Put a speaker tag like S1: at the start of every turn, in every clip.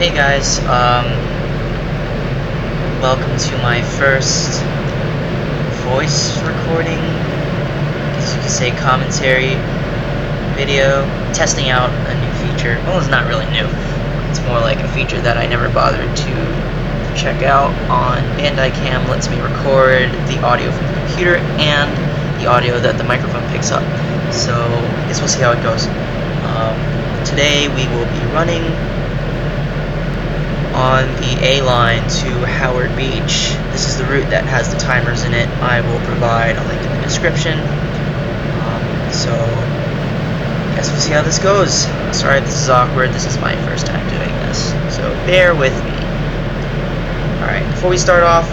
S1: Hey guys, welcome to my first voice recording, as you could say, commentary video, testing out a new feature. Well, it's not really new. It's more like a feature that I never bothered to check out on Bandai Cam. Lets me record the audio from the computer and the audio that the microphone picks up. So I guess we'll see how it goes. Today we will be running on the A line to Howard Beach. This is the route that has the timers in it. I will provide a link in the description. So I guess we'll see how this goes. Sorry if this is awkward. This is my first time doing this, so bear with me. Alright, before we start off,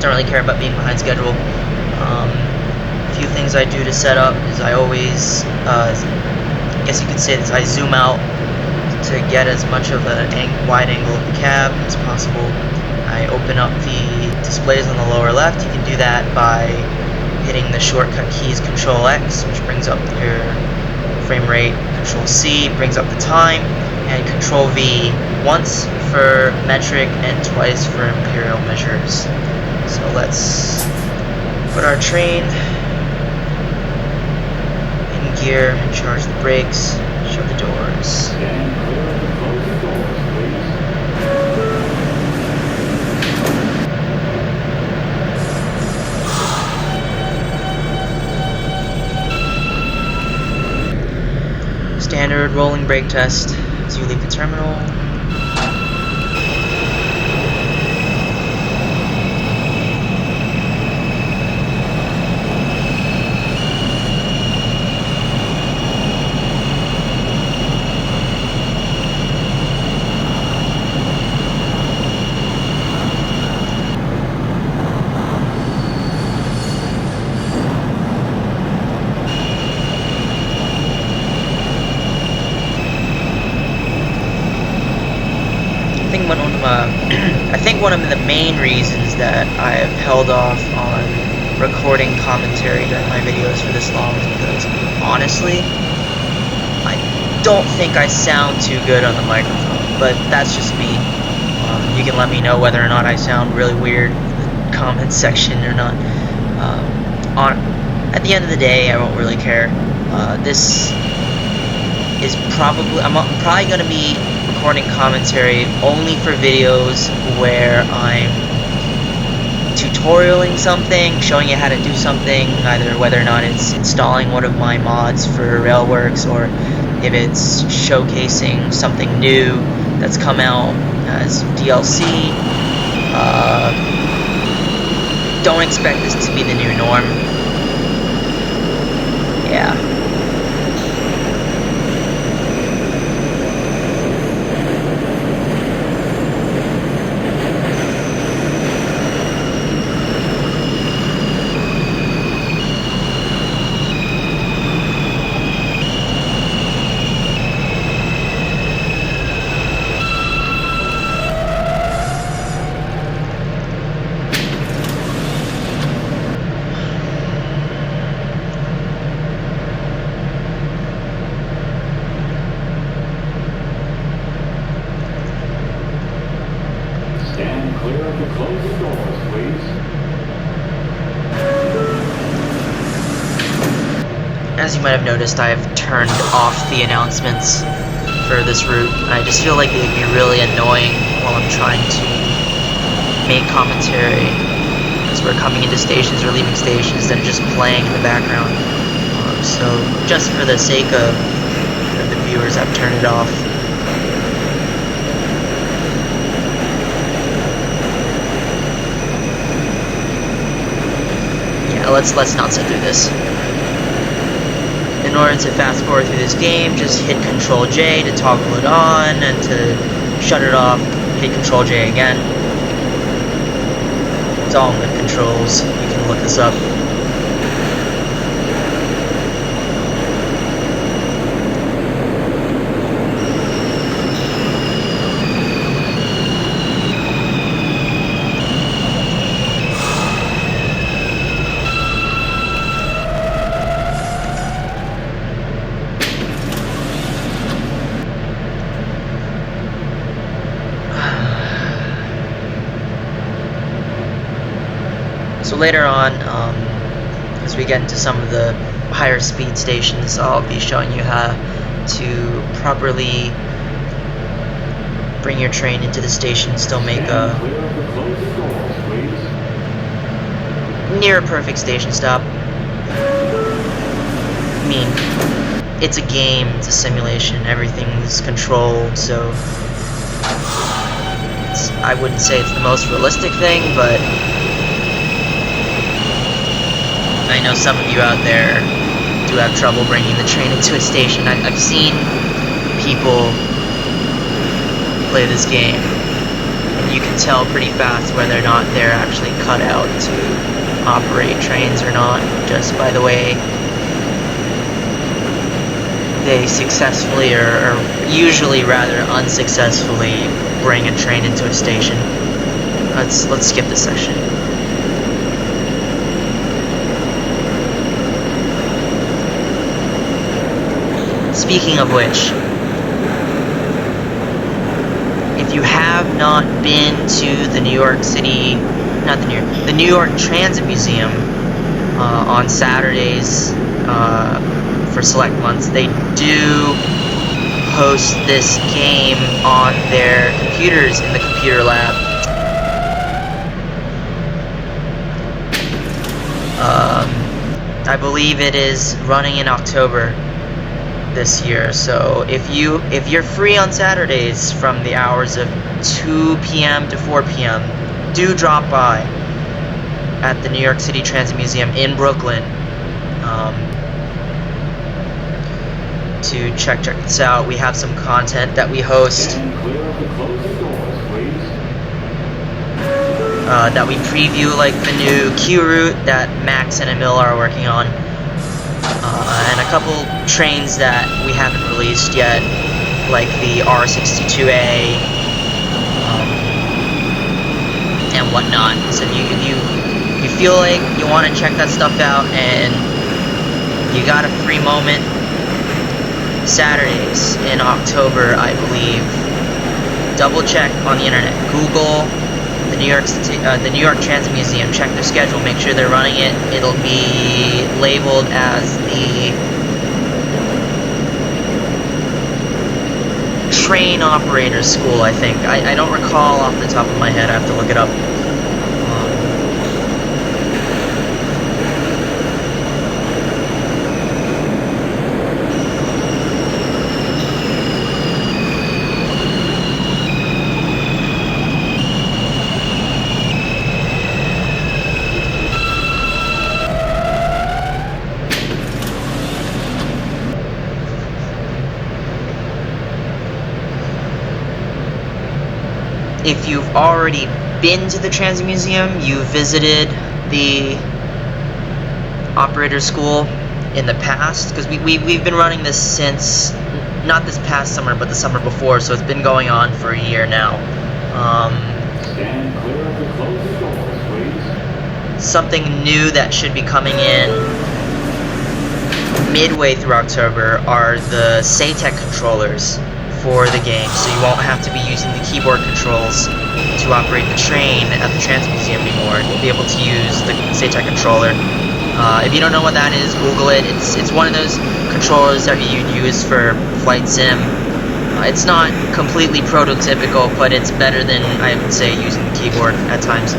S1: don't really care about being behind schedule. A few things I do to set up is I always, I guess you could say this, I zoom out to get as much of a wide angle of the cab as possible. I open up the displays on the lower left. You can do that by hitting the shortcut keys Control X, which brings up your frame rate, Control C brings up the time, and Control V once for metric and twice for imperial measures. So let's put our train in gear and charge the brakes, shut the doors. Standard rolling brake test as you leave the terminal. I think one of the main reasons that I have held off on recording commentary during my videos for this long is because, honestly, I don't think I sound too good on the microphone, but that's just me. You can let me know whether or not I sound really weird in the comment section or not. At the end of the day, I won't really care. This is I'm probably going to be recording commentary only for videos where I'm tutorialing something, showing you how to do something, either whether or not it's installing one of my mods for Railworks or if it's showcasing something new that's come out as DLC. Don't expect this to be the new norm. Yeah.
S2: Stand clear of the closing doors, please.
S1: As you might have noticed, I've turned off the announcements for this route. I just feel like it would be really annoying while I'm trying to make commentary, because we're coming into stations or leaving stations that are just playing in the background. So just for the sake of the viewers, I've turned it off. Let's not sit through this. In order to fast forward through this game, just hit Control J to toggle it on, and to shut it off, hit Control J again. It's all in the controls. You can look this up. later on, as we get into some of the higher speed stations, I'll be showing you how to properly bring your train into the station, still make a near perfect station stop. I mean, it's a game, it's a simulation, everything's controlled, so I wouldn't say it's the most realistic thing, but I know some of you out there do have trouble bringing the train into a station. I've seen people play this game, and you can tell pretty fast whether or not they're actually cut out to operate trains or not, just by the way they successfully or usually rather unsuccessfully bring a train into a station. Let's skip this section. Speaking of which, if you have not been to the New York New York Transit Museum on Saturdays for select months, they do host this game on their computers in the computer lab. I believe it is running in October this year, so if you're free on Saturdays from the hours of 2 p.m. to 4 p.m., do drop by at the New York City Transit Museum in Brooklyn to check this out. We have some content that we host that we preview, like the new Q route that Max and Emil are working on, and a couple trains that we haven't released yet, like the R160 and whatnot. So if you feel like you want to check that stuff out and you got a free moment, Saturdays in October, I believe, double check on the internet, Google the New York Transit Museum, check their schedule, make sure they're running it. It'll be labeled as the Train Operator School, I think. I don't recall off the top of my head, I have to look it up. If you've already been to the Transit Museum, you visited the operator school in the past, because we've been running this since, not this past summer, but the summer before, so it's been going on for a year now.
S2: Stand clear of the closing doors, please.
S1: Something new that should be coming in midway through October are the SATEC controllers for the game, so you won't have to be using the keyboard controls to operate the train at the Transit Museum anymore. You'll be able to use the SATEC controller. If you don't know what that is, Google it. It's one of those controllers that you'd use for flight sim. It's not completely prototypical, but it's better than, I would say, using the keyboard at times.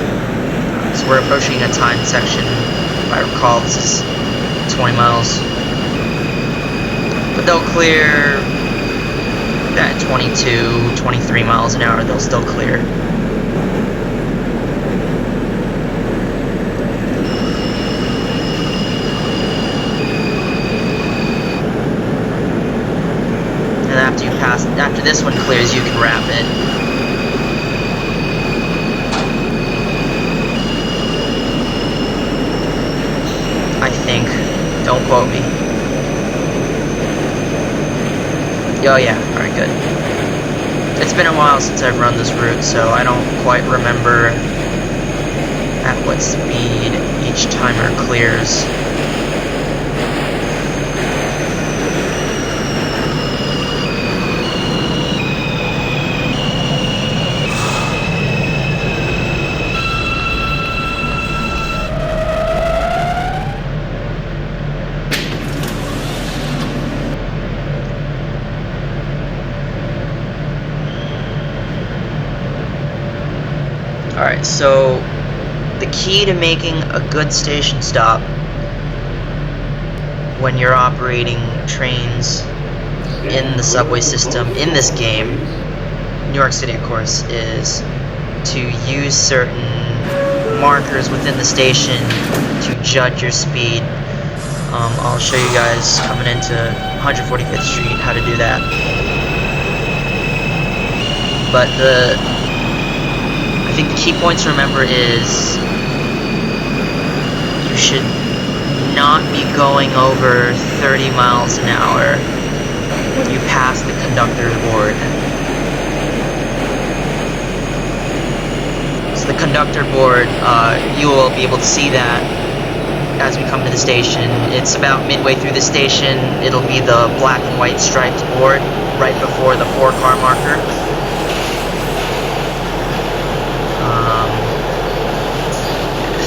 S1: So we're approaching a time section. If I recall, this is 20 miles. But they'll clear at 22, 23 miles an hour, they'll still clear. And after this one clears, you can wrap it. I think. Don't quote me. Oh yeah, alright, good. It's been a while since I've run this route, so I don't quite remember at what speed each timer clears. So the key to making a good station stop when you're operating trains in the subway system in this game, New York City of course, is to use certain markers within the station to judge your speed. I'll show you guys coming into 145th Street how to do that. But I think the key points to remember is you should not be going over 30 miles an hour when you pass the conductor's board. So the conductor board, you will be able to see that as we come to the station. It's about midway through the station. It'll be the black and white striped board right before the 4-car marker.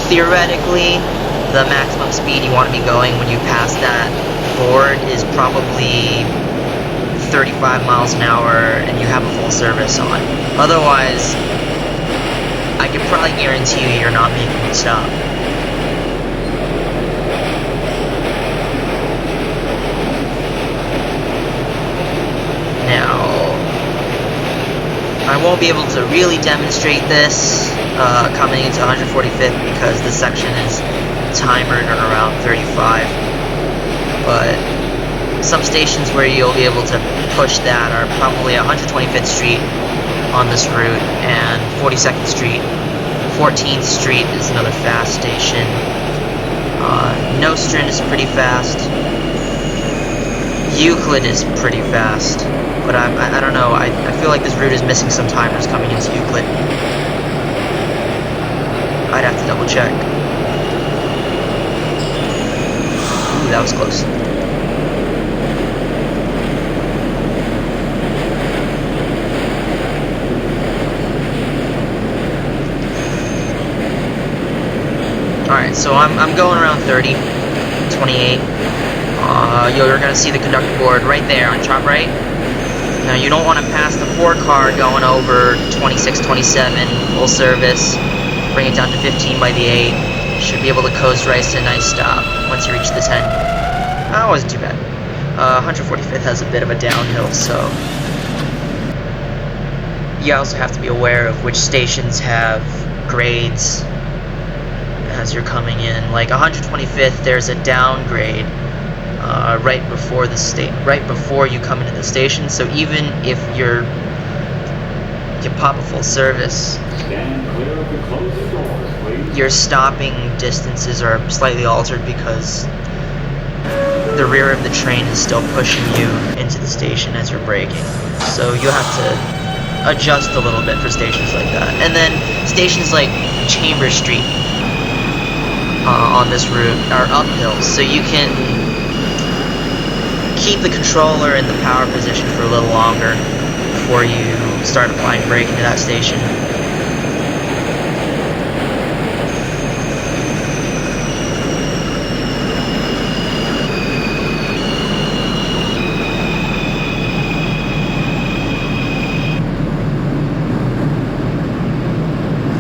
S1: Theoretically, the maximum speed you want to be going when you pass that board is probably 35 miles an hour and you have a full service on. Otherwise, I can probably guarantee you're not making it stop. Now, I won't be able to really demonstrate this coming into 145th because this section is timered at around 35. But some stations where you'll be able to push that are probably 125th Street on this route and 42nd Street. 14th Street is another fast station. Nostrand is pretty fast. Euclid is pretty fast. But I don't know, I feel like this route is missing some timers coming into Euclid. I'd have to double check. Ooh, that was close. Alright, so I'm going around 30, 28. You're going to see the conductor board right there on top right. Now you don't want to pass the 4-car going over 26, 27, full service. Bring it down to 15 by the 8. Should be able to coast right to a nice stop once you reach the 10. That wasn't too bad. 145th has a bit of a downhill, so you also have to be aware of which stations have grades as you're coming in. Like 125th, there's a downgrade right before you come into the station. So even if you pop a full service, your stopping distances are slightly altered because the rear of the train is still pushing you into the station as you're braking. So you'll have to adjust a little bit for stations like that. And then stations like Chambers Street on this route are uphill, so you can keep the controller in the power position for a little longer before you start applying braking to that station.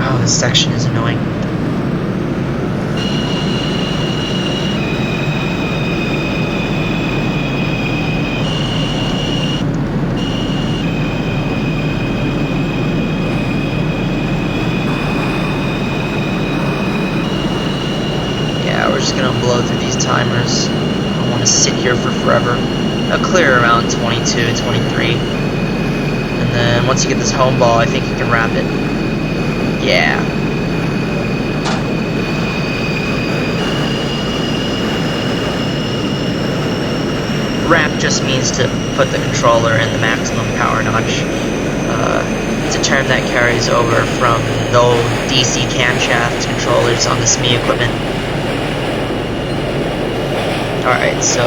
S1: Oh, this section is annoying. Gonna blow through these timers. I don't want to sit here for forever. I'll clear around 22, 23. And then once you get this home ball, I think you can wrap it. Yeah. Wrap just means to put the controller in the maximum power notch. It's a term that carries over from the old DC camshaft controllers on the SME equipment. Alright, so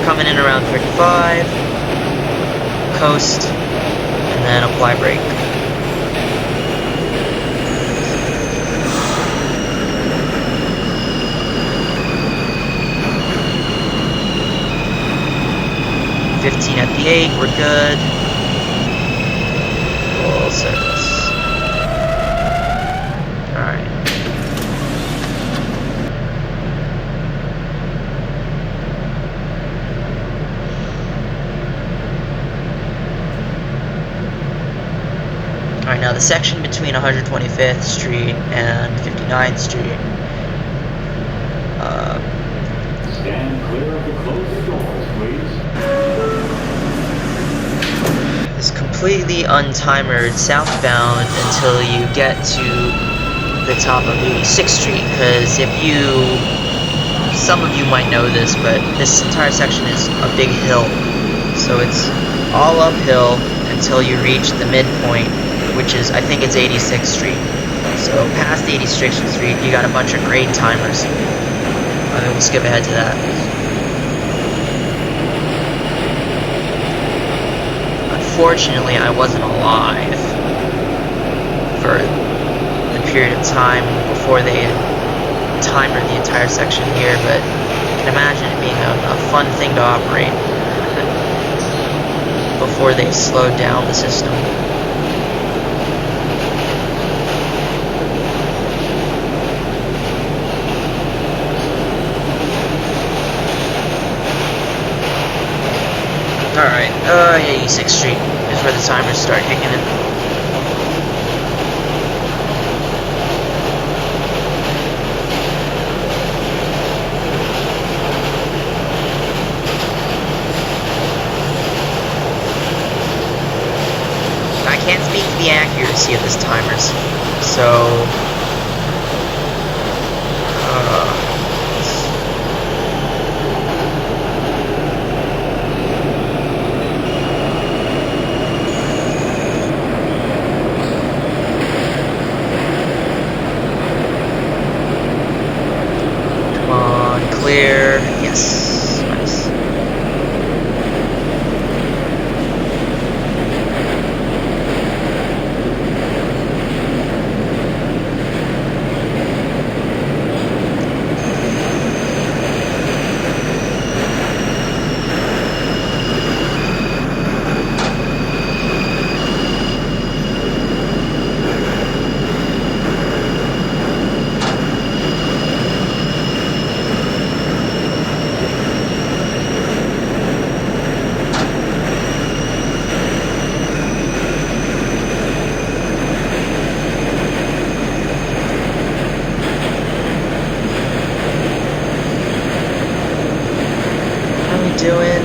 S1: coming in around 35, coast, and then apply brake. .15 at the 8, we're good. Full service. Alright, now the section between 125th Street and 59th Street.
S2: Stand clear of the closing doors, please.
S1: Is completely untimered southbound until you get to the top of 86th Street, because some of you might know this, but this entire section is a big hill, so it's all uphill until you reach the midpoint, which is, I think it's 86th Street. So past 86th Street, you got a bunch of grade timers. I mean, we'll skip ahead to that. Unfortunately, I wasn't alive for the period of time before they had timered the entire section here, but I can imagine it being a fun thing to operate before they slowed down the system. Alright, 86th Street is where the timers start kicking in. I can't speak to the accuracy of this timers, so clear, yes, nice. Doing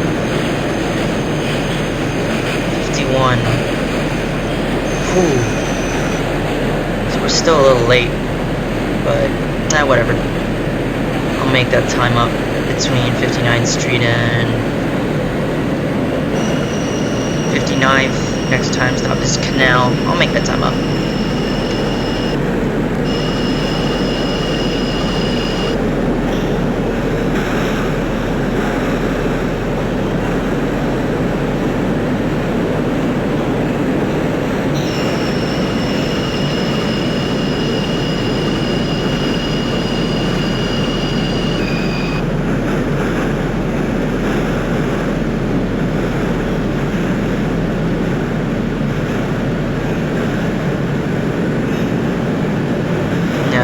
S1: 51. Whew. So we're still a little late, but whatever. I'll make that time up between 59th Street and 59th. Next time stop is Canal. I'll make that time up.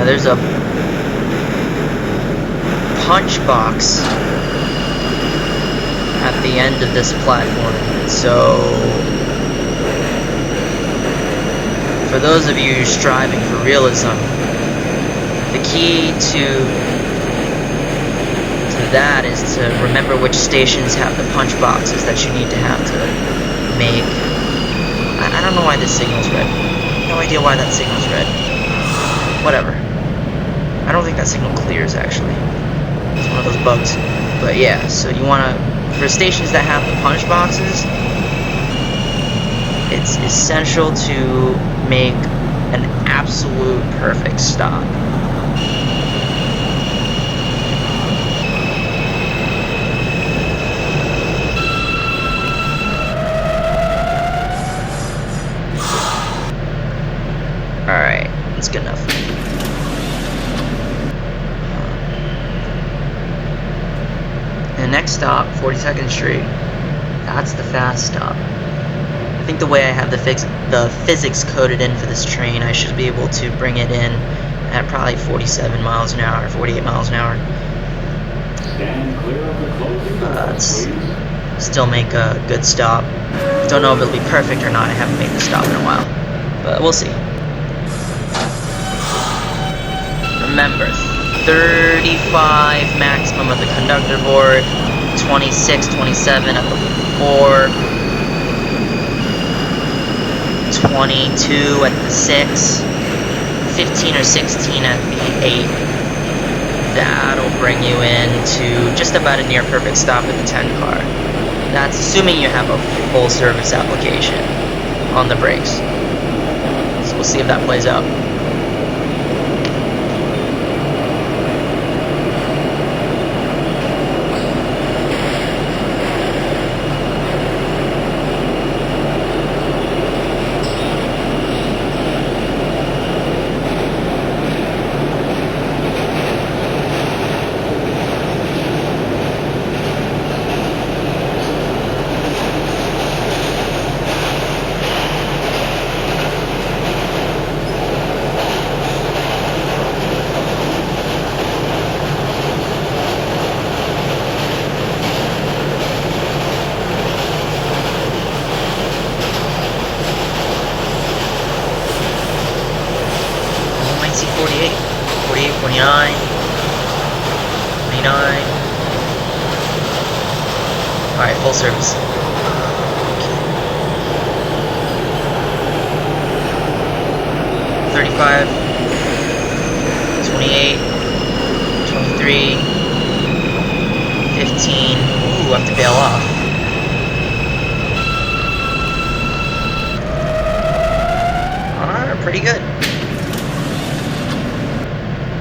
S1: There's a punch box at the end of this platform, so for those of you striving for realism, the key to that is to remember which stations have the punch boxes that you need to have to make. I don't know why this signal's red. No idea why that signal's red. Whatever. I don't think that signal clears, actually. It's one of those bugs. But yeah, so you want to, for stations that have the punch boxes, it's essential to make an absolute perfect stop. Alright, that's good enough. And the next stop, 42nd Street, that's the fast stop. I think the way I have the physics coded in for this train, I should be able to bring it in at probably 47 miles an hour, 48 miles an hour.
S2: Stand clear of the closing doors, please.
S1: Still make a good stop. Don't know if it'll be perfect or not, I haven't made the stop in a while. but we'll see. Remember, 35 maximum at the conductor board, 26, 27 at the 4, 22 at the 6, 15 or 16 at the 8. That'll bring you into just about a near perfect stop at the 10 car. That's assuming you have a full service application on the brakes. So we'll see if that plays out. NYC 48, 48, 49, 29. Alright, full service. Okay. 35, 28, 23, 15. Ooh, I have to bail off. Alright, pretty good.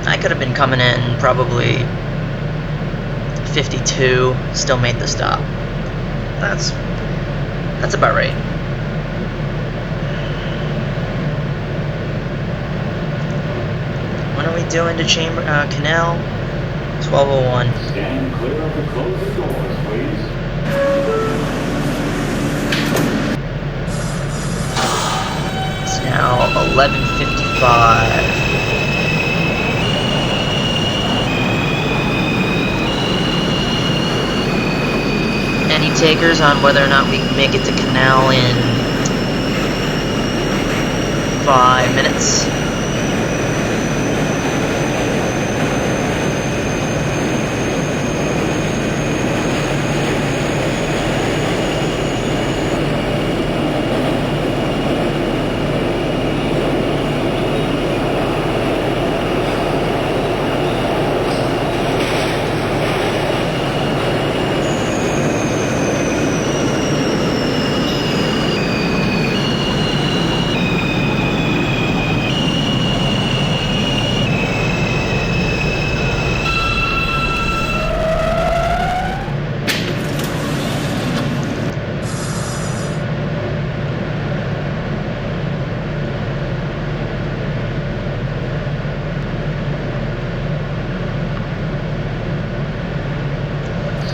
S1: I could have been coming in probably 52, still made the stop. That's about right. When are we doing to Chamber Canal? 12:01.
S2: Stand clear of the closing doors, please.
S1: It's now 11:55. Any takers on whether or not we can make it to Canal in 5 minutes?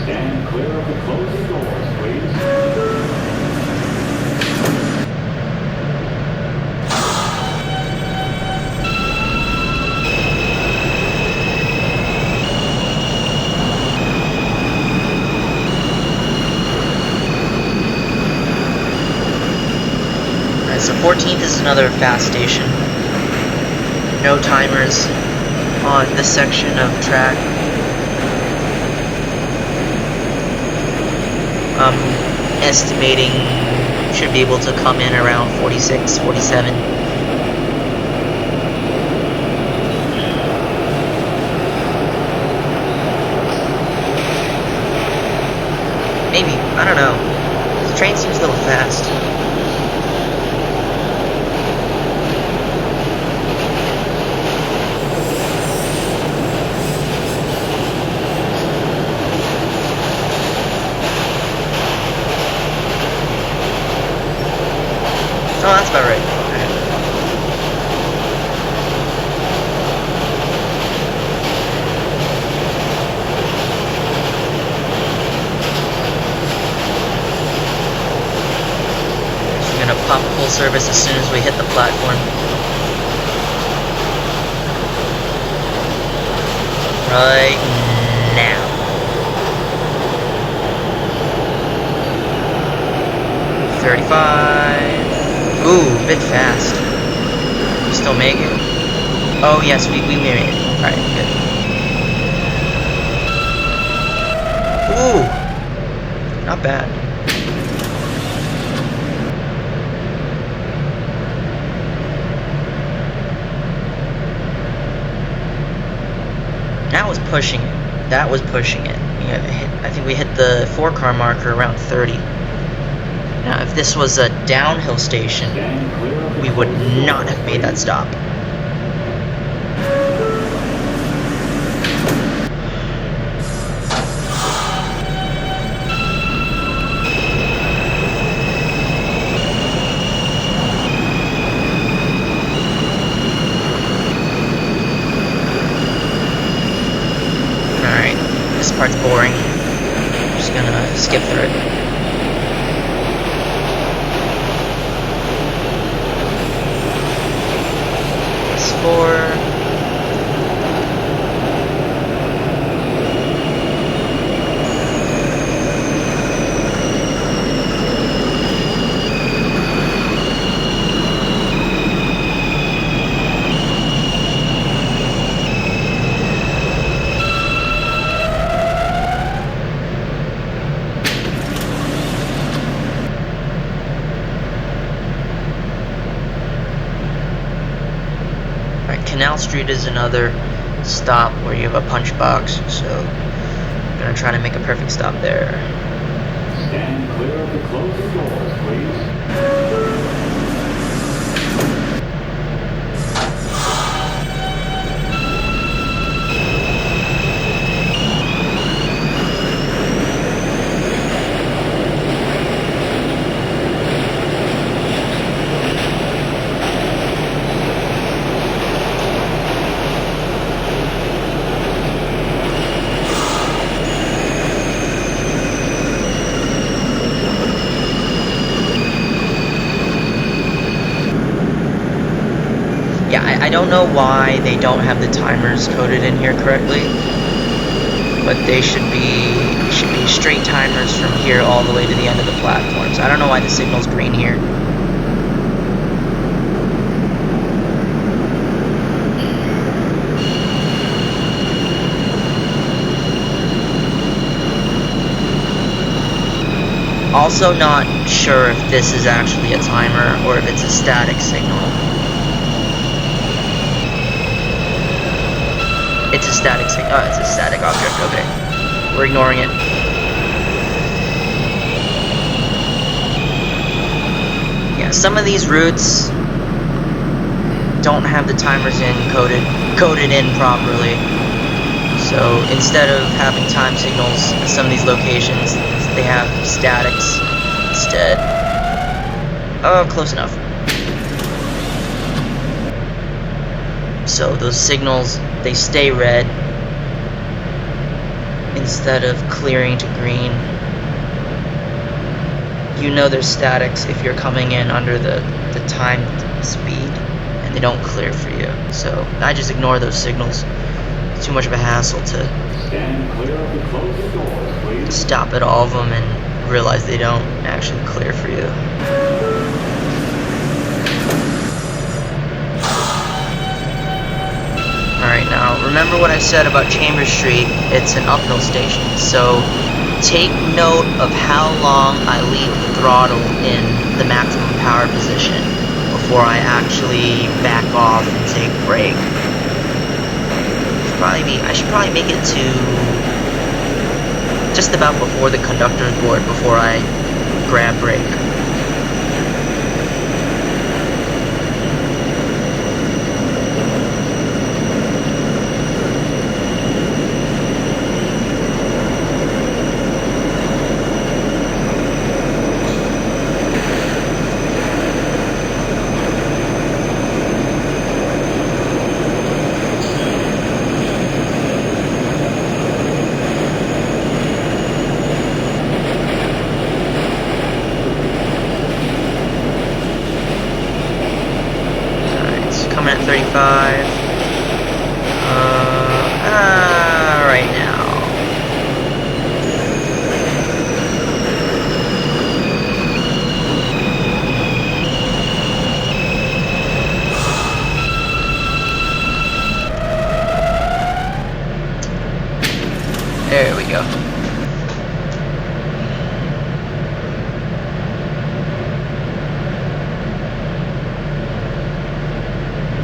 S2: Stand clear of the closing doors, please.
S1: Alright, so 14th is another fast station. No timers on this section of track. Estimating should be able to come in around 46, 47. Maybe, I don't know. The train seems a little fast. Oh, that's about right. Alright. So we're gonna pop full service as soon as we hit the platform. Right now. 35. Ooh, a bit fast. Still make it? Oh yes, we made it. Alright, good. Ooh! Not bad. That was pushing it. That was pushing it. I think we hit the 4-car marker around 30. Now, if this was a downhill station, we would not have made that stop. Alright, this part's boring. I'm just gonna skip through it. Canal Street is another stop where you have a punch box, so I'm gonna try to make a perfect stop there.
S2: Stand clear of the closing doors, please.
S1: I don't know why they don't have the timers coded in here correctly, but they should be straight timers from here all the way to the end of the platforms. I don't know why the signal's green here. Also not sure if this is actually a timer or if it's a static signal. It's a static signal. Oh, it's a static object. Okay. We're ignoring it. Yeah, some of these routes don't have the timers coded in properly. So instead of having time signals at some of these locations, they have statics instead. Oh, close enough. So those signals, they stay red instead of clearing to green. You know there's statics if you're coming in under the timed speed and they don't clear for you. So I just ignore those signals. It's too much of a hassle to
S2: Stand clear of the closing doors, please.
S1: stop at all of them and realize they don't actually clear for you. Alright, now remember what I said about Chambers Street, it's an uphill station, so take note of how long I leave the throttle in the maximum power position before I actually back off and take brake. I should probably make it to just about before the conductor's board before I grab brake. At 35. Right now.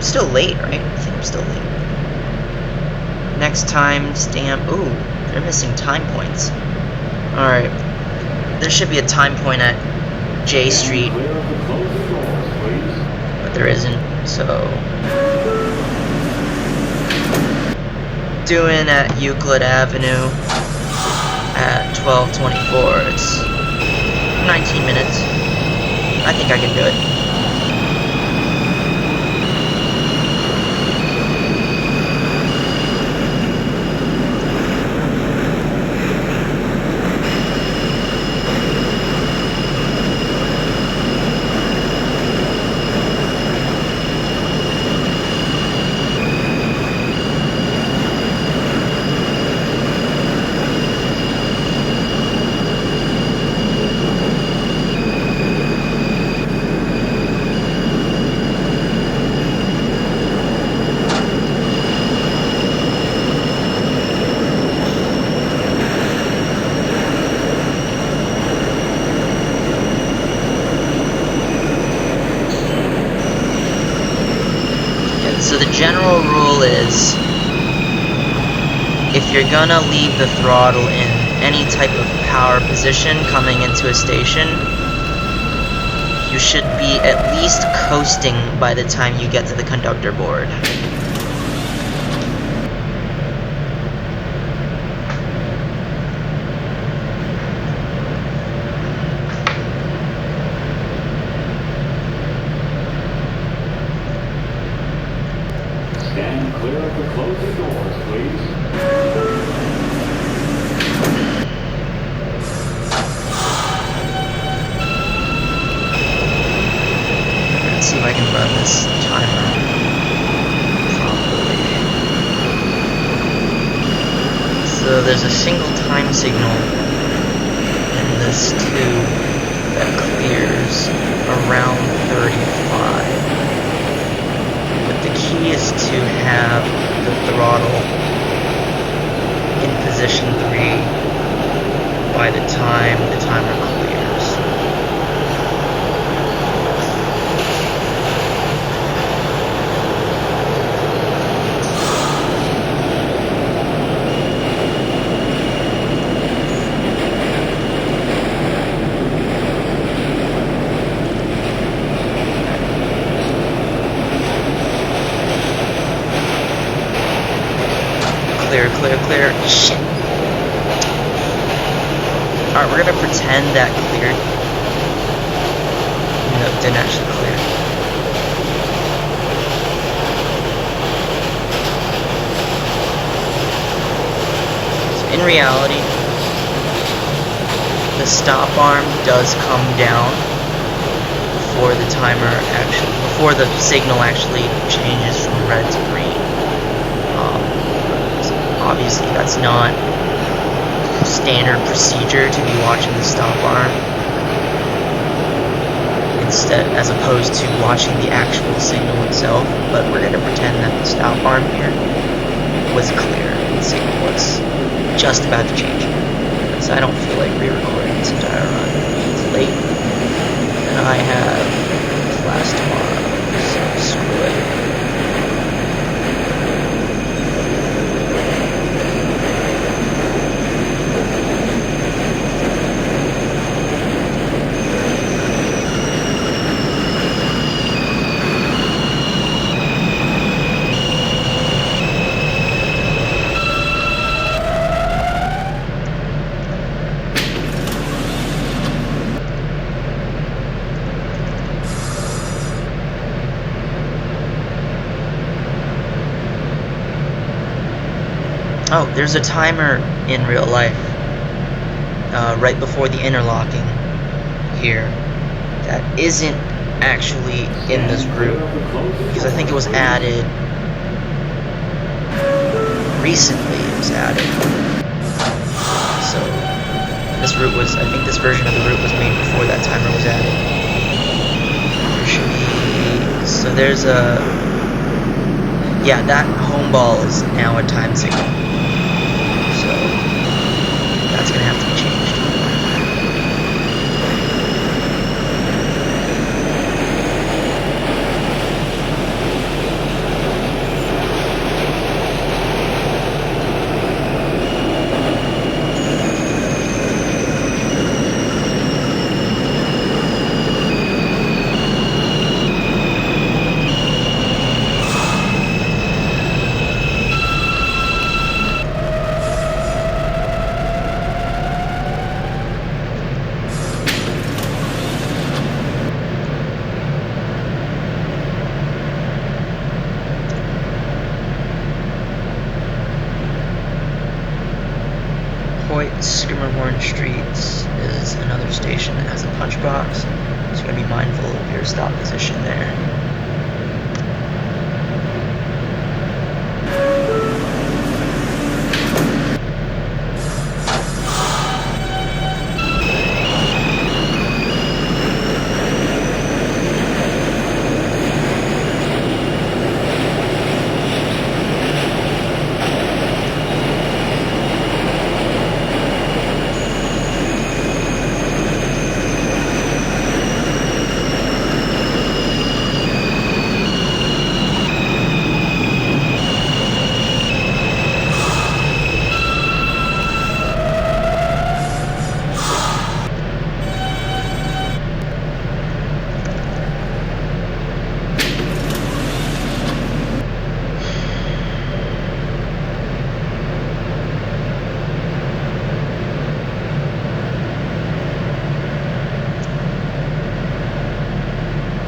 S1: still late, right? I think I'm still late. Next time stamp. Ooh, they're missing time points. Alright. There should be a time point at J Street, but there isn't, so. Doing at Euclid Avenue at 12:24. It's 19 minutes. I think I can do it. So the general rule is, if you're gonna leave the throttle in any type of power position coming into a station, you should be at least coasting by the time you get to the conductor board.
S2: Stand clear of the closing doors, please.
S1: Let's see if I can run this timer properly. So there's a single time signal in this tube that clears around 35. The key is to have the throttle in position 3 by the time the timer clears. Clear. Shit. Alright, we're gonna pretend that cleared. No, it didn't actually clear. So in reality, the stop arm does come down before the signal actually changes from red to green. Obviously, that's not standard procedure to be watching the stop arm, instead, as opposed to watching the actual signal itself. But we're going to pretend that the stop arm here was clear, and the signal was just about to change. So I don't feel like re-recording this entire run. It's late, and I have class tomorrow, so screw it. Oh, there's a timer in real life, right before the interlocking here, that isn't actually in this route, because I think it was added recently. It was added. So this route was, I think this version of the route was made before that timer was added. There should be, so there's a, yeah, that home ball is now a time signal. So that's gonna have to be changed. streets is another station that has a punch box, so you gotta be mindful of your stop position there.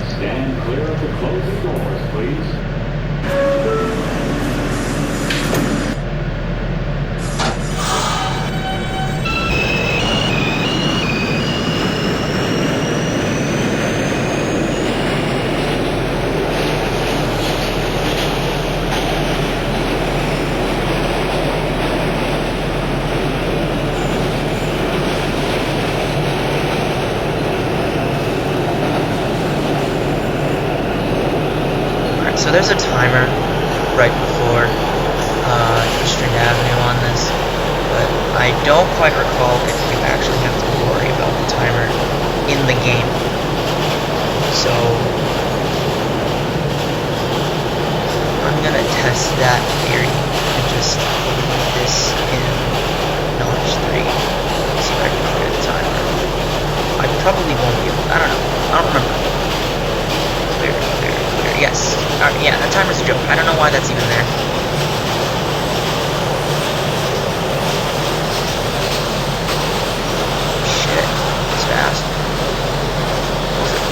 S2: Stand clear of the closing doors, please.
S1: So there's a timer right before Eastern Avenue on this, but I don't quite recall if you actually have to worry about the timer in the game. So I'm gonna test that theory and just leave this in notch 3. See if I can clear the timer. I probably won't be able. I don't know. I don't remember. Clear. Yes. Yeah, that timer's a joke. I don't know why that's even there. Shit. It's fast. What was it?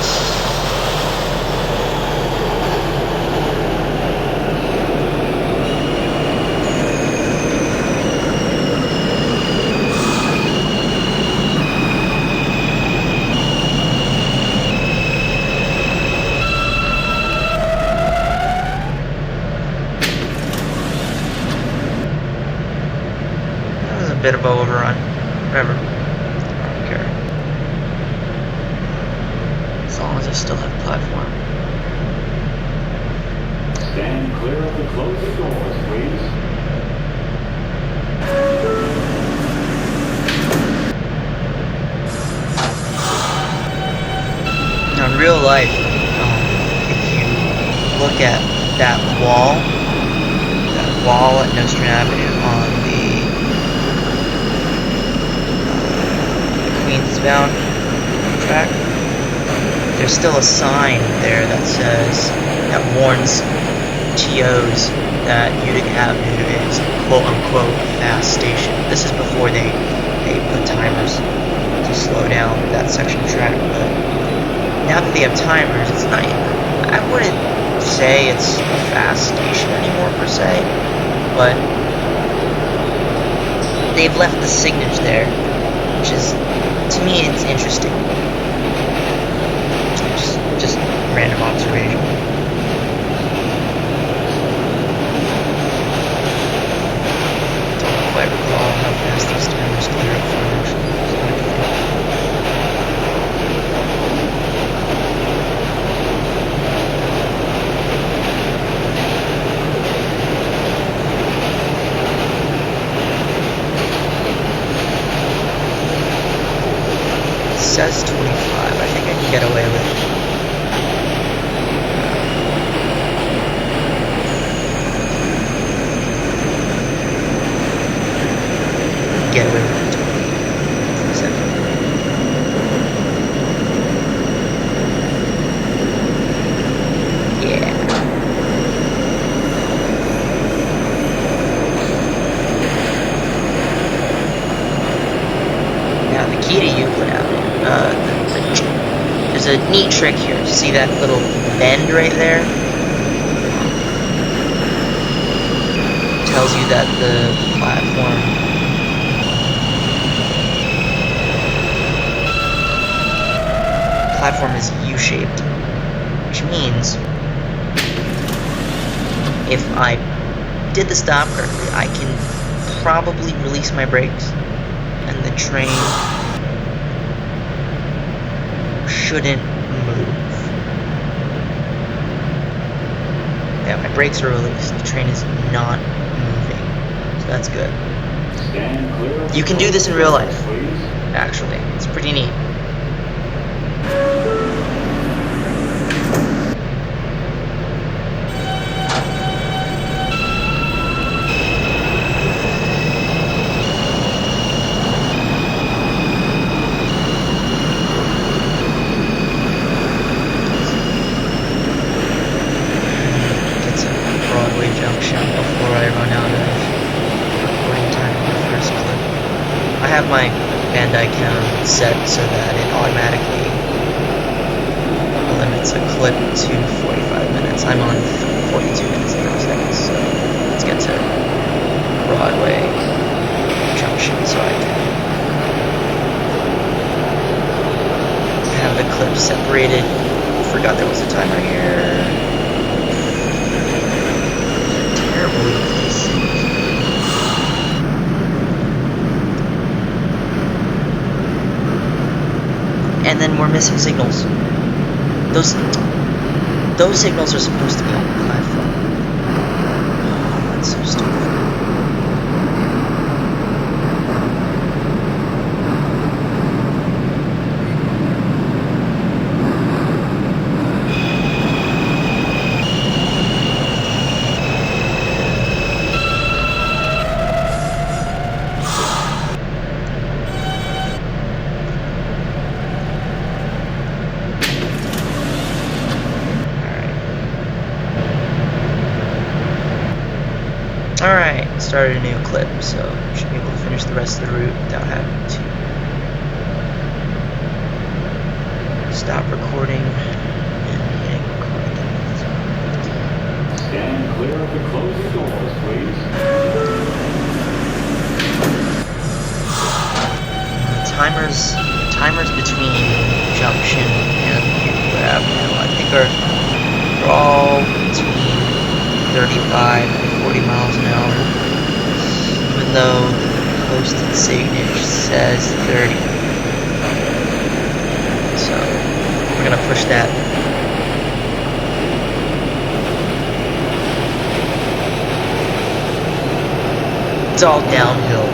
S1: Bit of overrun. Whatever. I don't care. As long as I still have platform.
S2: Stand clear of the closing doors, please.
S1: Now in real life, if you look at that wall at Nostrand Avenue on the Queensbound track, there's still a sign there that says, that warns TOs that Utica Avenue is quote-unquote fast station. This is before they put timers to slow down that section of track, but now that they have timers, it's not, I wouldn't say it's a fast station anymore per se, but they've left the signage there, which is, to me, it's interesting. Just random observation. Don't quite recall how fast these timers clear up for actually. It says 25. I think I can get away with it. Get away with it. 27. Yeah. Now the key to Euclid Avenue. There's a neat trick here. See that little bend right there? Tells you that the platform platform is U-shaped, which means if I did the stop correctly, I can probably release my brakes, and the train shouldn't move. Yeah, my brakes are released. The train is not moving, so that's good. You can do this in real life, actually. It's pretty neat. Before I run out of recording time in the first clip. I have my Bandai count set so that it automatically limits a clip to 45 minutes. I'm on 42 minutes and 30 seconds, so let's get to Broadway Junction so I can have the clip separated. Forgot there was a timer here. And then we're missing signals. Those signals are supposed to be on the platform. Oh, that's so stupid. Alright, started a new clip, so should be able to finish the rest of the route without having to stop recording and hitting record again.
S2: Stand clear of the closing doors, please.
S1: Timers between Junction and Nuclear Avenue, I think are all between 35 and 40 miles an hour, even though the posted signage says 30. So we're gonna push that. It's all downhill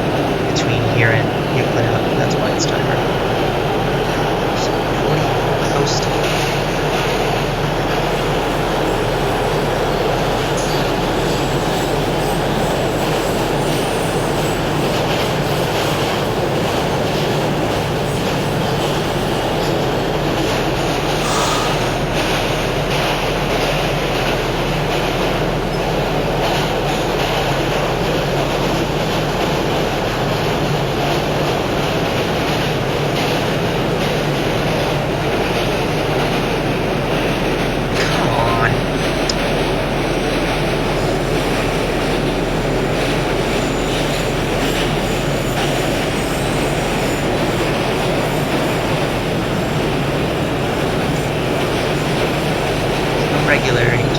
S1: between here and Euclid Avenue. That's why it's timer. So 40 close to. Regularity to it.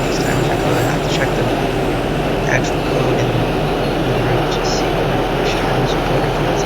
S1: This time I have to check the actual code and the route to see which terms are better for this.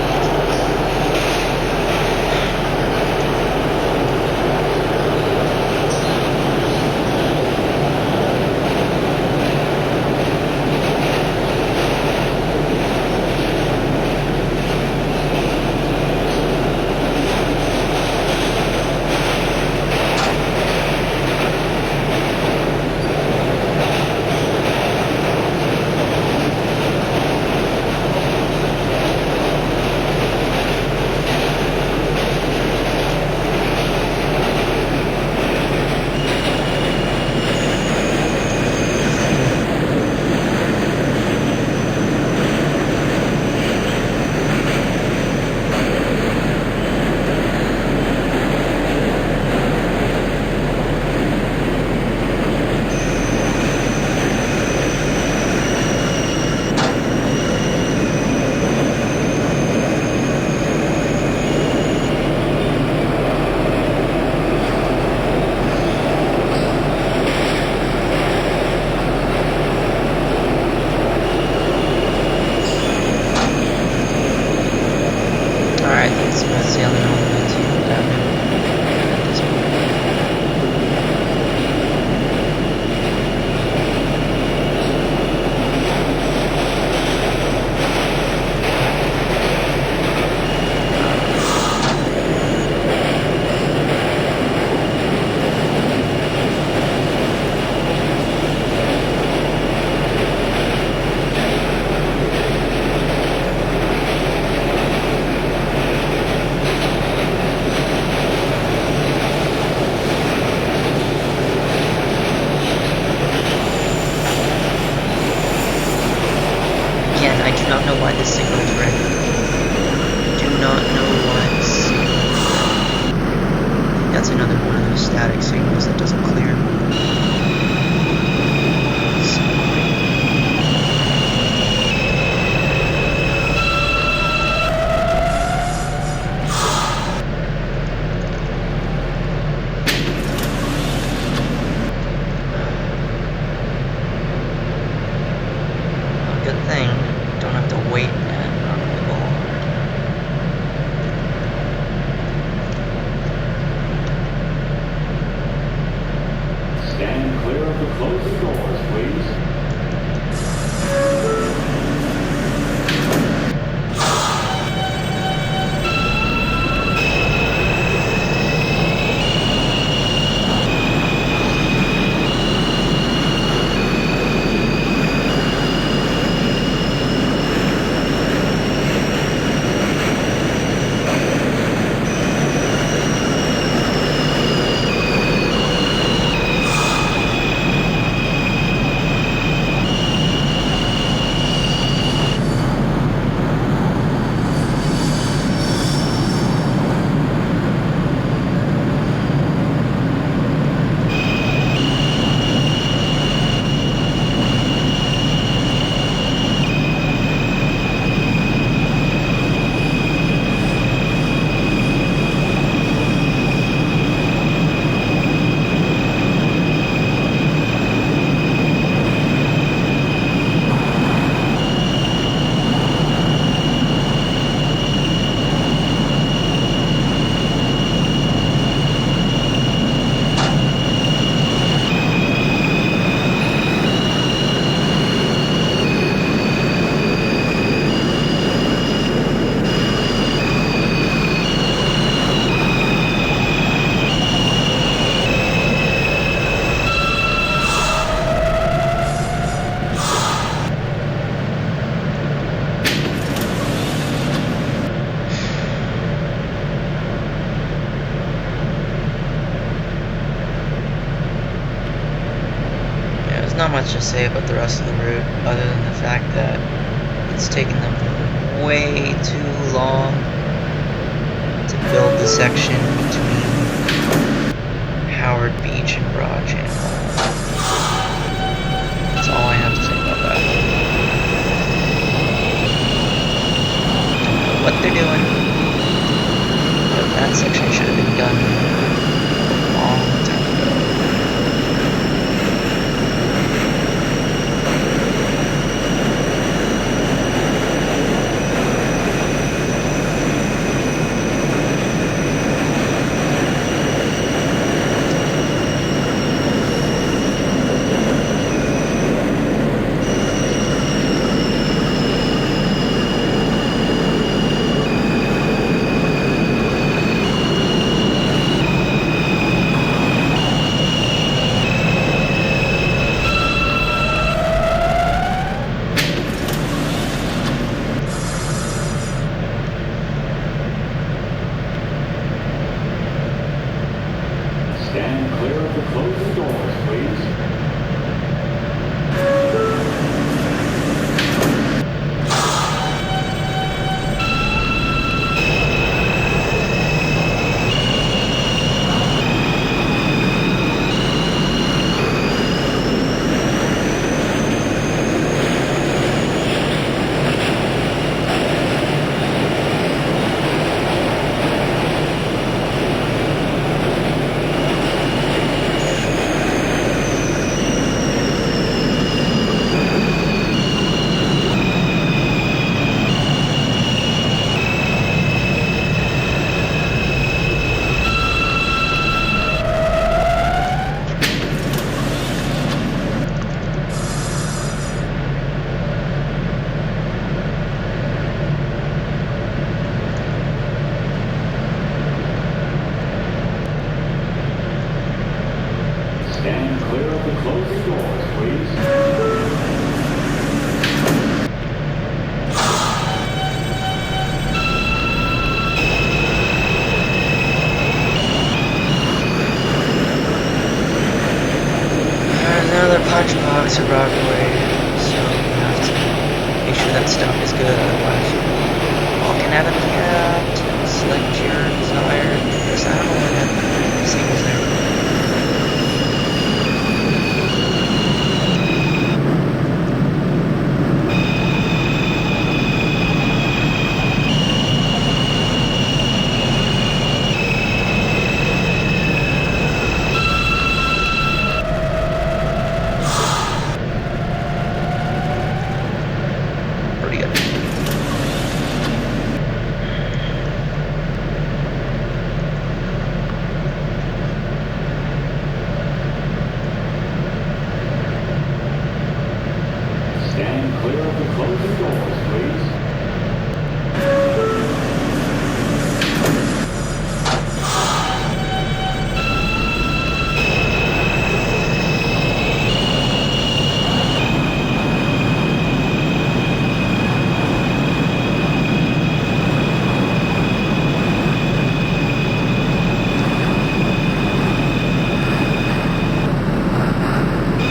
S1: signal thread. Do not know what signal thread. That's another one of those static signals that doesn't clear. Good thing. Don't have to wait and run the ball.
S2: Stand clear of the closing doors, please.
S1: Not much to say about the rest of the route, other than the fact that it's taken them way too long to build the section between Howard Beach and Broad Channel. That's all I have to say about that. Don't know what they're doing, but that section should have been done a long time ago.
S2: Stand clear of the closing doors, please. Stand clear of the closing doors, please.
S1: There's another punch box at Rockaway, so we have to make sure sure that stuff is good, otherwise walking out of the cab, select your desired. Yes, I don't know where that signal's there.
S2: Stand clear of the closing doors, please.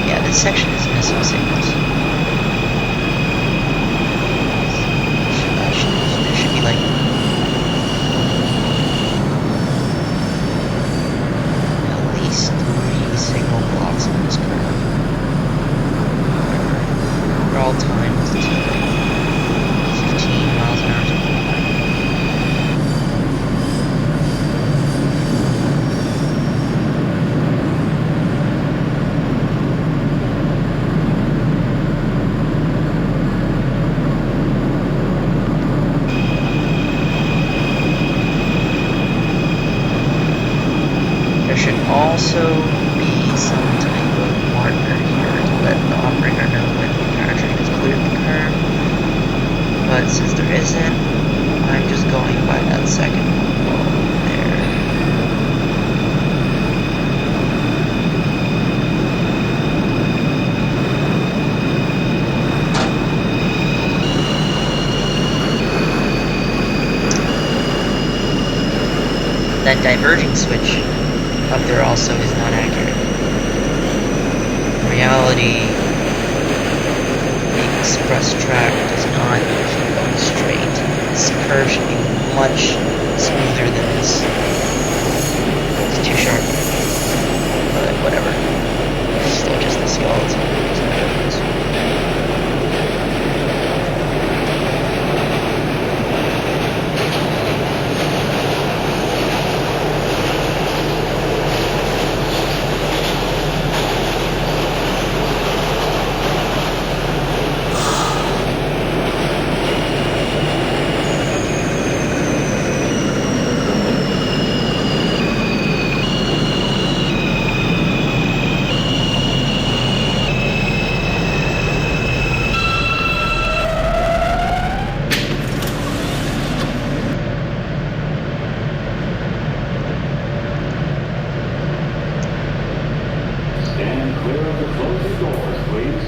S1: Yeah, this section is missing signals. There should be like at least 3 signal blocks on this curve. They're all timed to like 15 miles an hour. Something like that. There should also be some type of marker here to let the operator know when the powertrain has cleared the curve. But since there isn't, I'm just going by that second wall there. That diverging switch up there also is not accurate. In reality, the express track does not keep going straight. This curve should be much smoother than this. It's too sharp. But whatever. It's still just the skeleton.
S2: Stand clear of the closing doors, please.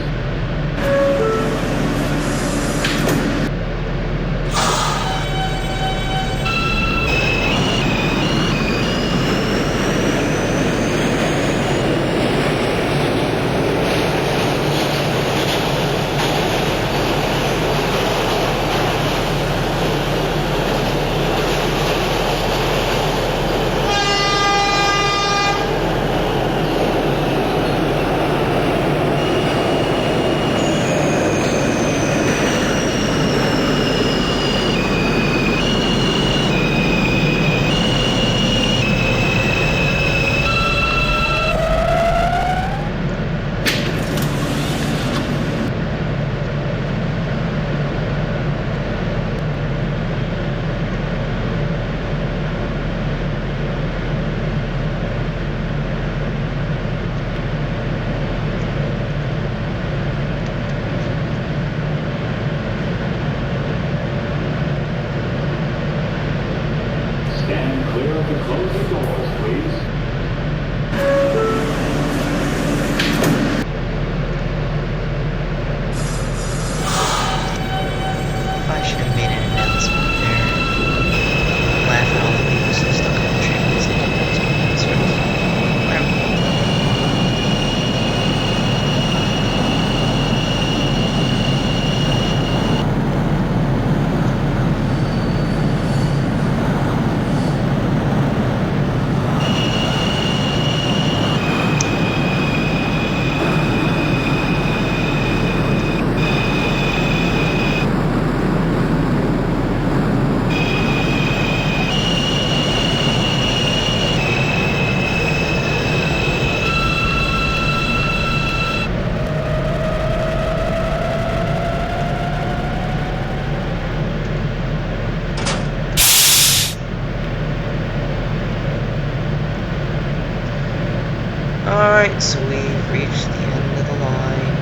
S1: So we've reached the end of the line,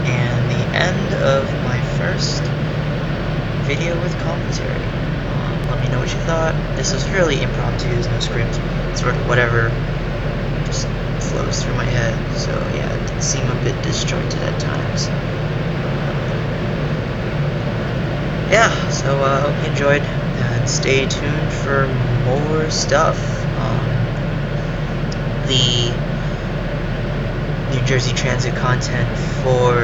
S1: and the end of my first video with commentary. Let me know what you thought. This was really impromptu, there's no script, sort of whatever just flows through my head. So yeah, it did seem a bit disjointed at times. Yeah, so I hope you enjoyed, and stay tuned for more stuff. The New Jersey Transit content for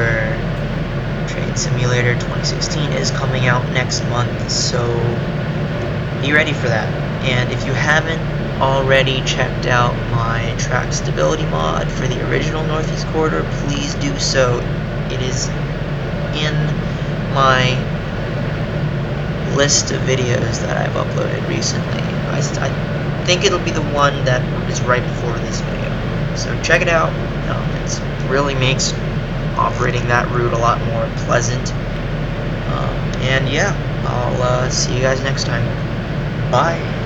S1: Train Simulator 2016 is coming out next month, so be ready for that. And if you haven't already checked out my track stability mod for the original Northeast Corridor, please do so. It is in my list of videos that I've uploaded recently. I think it'll be the one that is right before this video, so check it out. It really makes operating that route a lot more pleasant. And yeah, I'll see you guys next time. Bye.